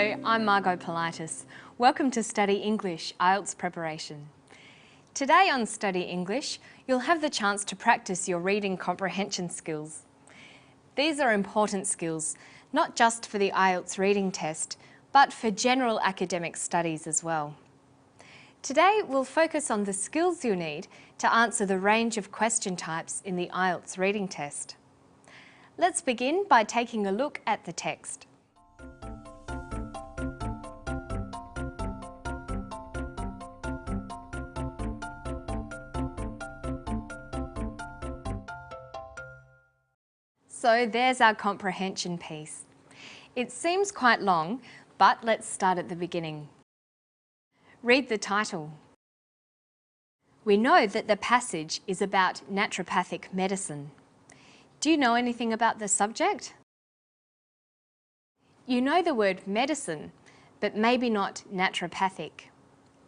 Hello, I'm Margot Politis. Welcome to Study English IELTS preparation. Today on Study English, you'll have the chance to practice your reading comprehension skills. These are important skills, not just for the IELTS reading test, but for general academic studies as well. Today, we'll focus on the skills you need to answer the range of question types in the IELTS reading test. Let's begin by taking a look at the text. So there's our comprehension piece. It seems quite long, but let's start at the beginning. Read the title. We know that the passage is about naturopathic medicine. Do you know anything about the subject? You know the word medicine, but maybe not naturopathic.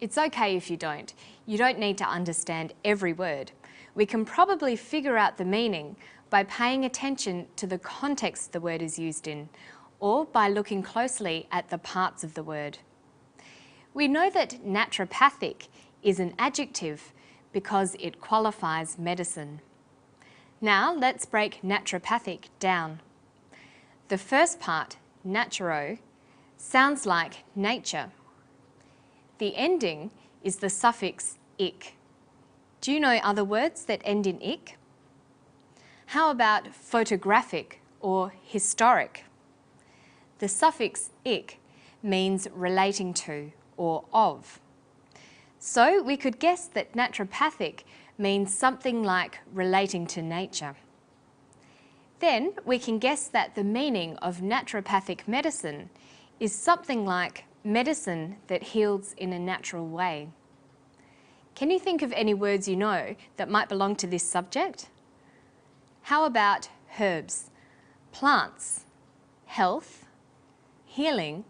It's okay if you don't. You don't need to understand every word. We can probably figure out the meaning by paying attention to the context the word is used in, or by looking closely at the parts of the word. We know that naturopathic is an adjective because it qualifies medicine. Now let's break naturopathic down. The first part, naturo, sounds like nature. The ending is the suffix "ic". Do you know other words that end in "ic"? How about photographic or historic? The suffix "ic" means relating to or of. So we could guess that naturopathic means something like relating to nature. Then we can guess that the meaning of naturopathic medicine is something like medicine that heals in a natural way. Can you think of any words you know that might belong to this subject? How about herbs, plants, health, healing,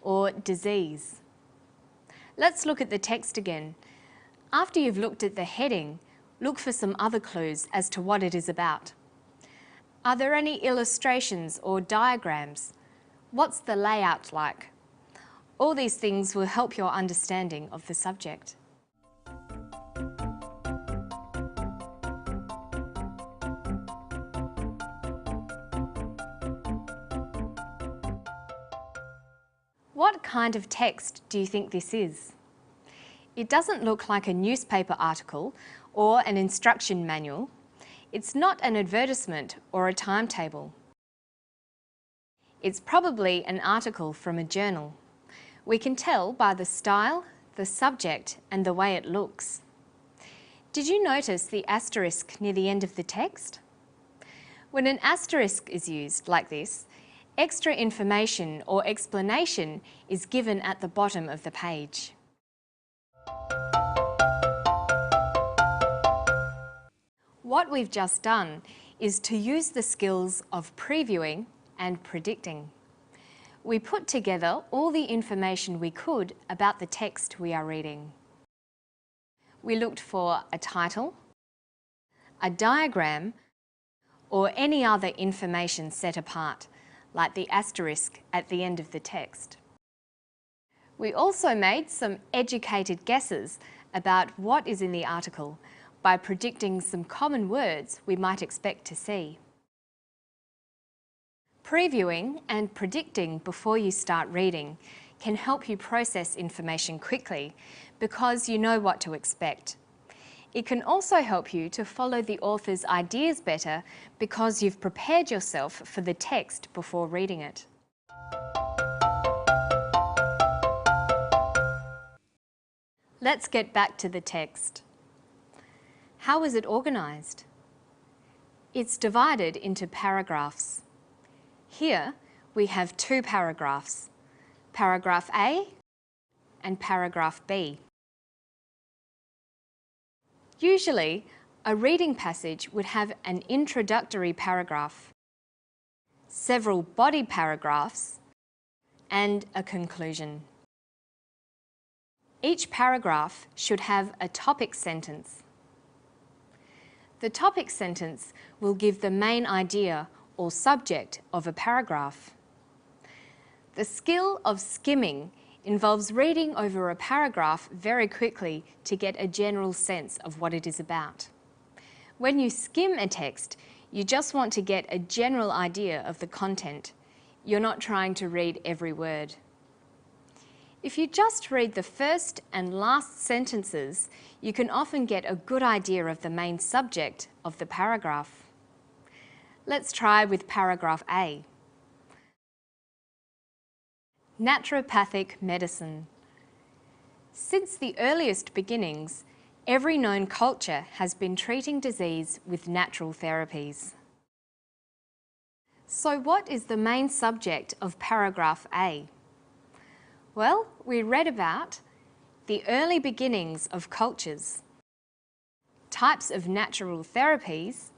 or disease? Let's look at the text again. After you've looked at the heading, look for some other clues as to what it is about. Are there any illustrations or diagrams? What's the layout like? All these things will help your understanding of the subject. What kind of text do you think this is? It doesn't look like a newspaper article or an instruction manual. It's not an advertisement or a timetable. It's probably an article from a journal. We can tell by the style, the subject, and the way it looks. Did you notice the asterisk near the end of the text? When an asterisk is used like this, extra information or explanation is given at the bottom of the page. What we've just done is to use the skills of previewing and predicting. We put together all the information we could about the text we are reading. We looked for a title, a diagram, or any other information set apart, like the asterisk at the end of the text. We also made some educated guesses about what is in the article by predicting some common words we might expect to see. Previewing and predicting before you start reading can help you process information quickly because you know what to expect. It can also help you to follow the author's ideas better because you've prepared yourself for the text before reading it. Let's get back to the text. How is it organised? It's divided into paragraphs. Here we have two paragraphs, paragraph A and paragraph B. Usually, a reading passage would have an introductory paragraph, several body paragraphs, and a conclusion. Each paragraph should have a topic sentence. The topic sentence will give the main idea or subject of a paragraph. The skill of skimming involves reading over a paragraph very quickly to get a general sense of what it is about. When you skim a text, you just want to get a general idea of the content. You're not trying to read every word. If you just read the first and last sentences, you can often get a good idea of the main subject of the paragraph. Let's try with paragraph A. Naturopathic medicine. Since the earliest beginnings, every known culture has been treating disease with natural therapies. So what is the main subject of paragraph A? Well, we read about the early beginnings of cultures, types of natural therapies,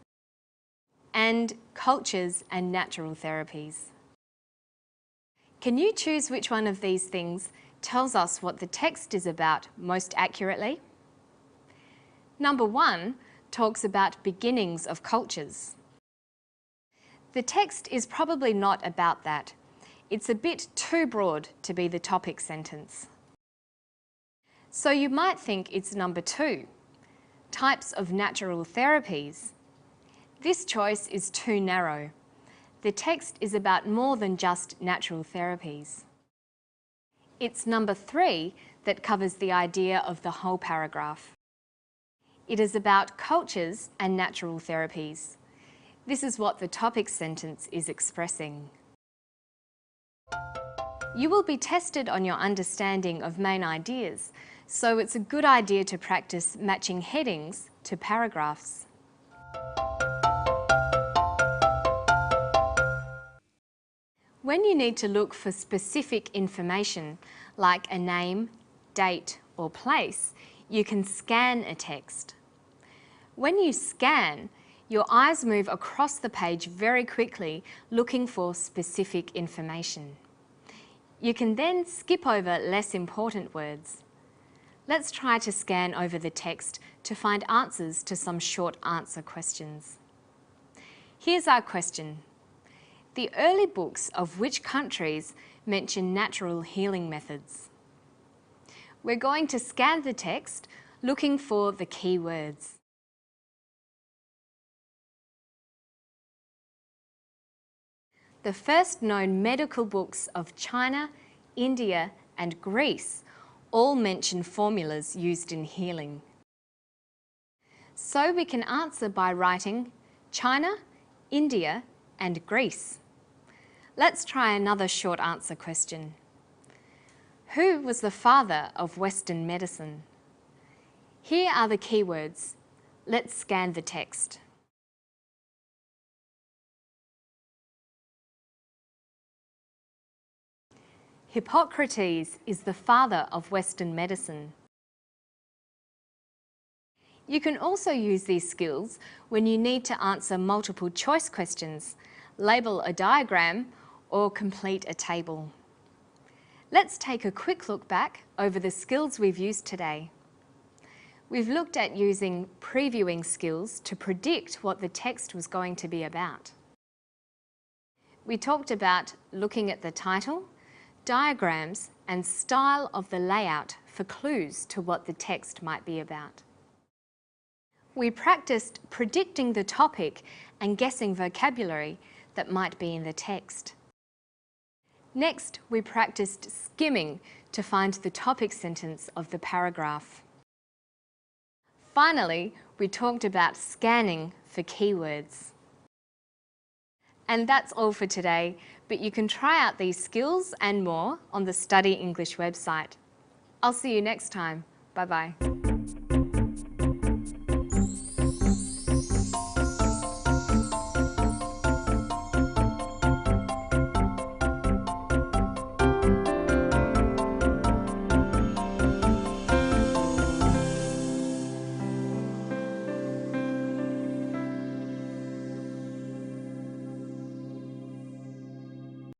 and cultures and natural therapies. Can you choose which one of these things tells us what the text is about most accurately? Number 1 talks about beginnings of cultures. The text is probably not about that. It's a bit too broad to be the topic sentence. So you might think it's number 2, types of natural therapies. This choice is too narrow. The text is about more than just natural therapies. It's number 3 that covers the idea of the whole paragraph. It is about cultures and natural therapies. This is what the topic sentence is expressing. You will be tested on your understanding of main ideas, so it's a good idea to practice matching headings to paragraphs. When you need to look for specific information, like a name, date, or place, you can scan a text. When you scan, your eyes move across the page very quickly, looking for specific information. You can then skip over less important words. Let's try to scan over the text to find answers to some short answer questions. Here's our question. The early books of which countries mention natural healing methods? We're going to scan the text looking for the key words. The first known medical books of China, India, and Greece all mention formulas used in healing. So we can answer by writing China, India, and Greece. Let's try another short answer question. Who was the father of Western medicine? Here are the keywords. Let's scan the text. Hippocrates is the father of Western medicine. You can also use these skills when you need to answer multiple choice questions, label a diagram, or complete a table. Let's take a quick look back over the skills we've used today. We've looked at using previewing skills to predict what the text was going to be about. We talked about looking at the title, diagrams, and style of the layout for clues to what the text might be about. We practiced predicting the topic and guessing vocabulary that might be in the text. Next, we practiced skimming to find the topic sentence of the paragraph. Finally, we talked about scanning for keywords. And that's all for today, but you can try out these skills and more on the Study English website. I'll see you next time. Bye-bye.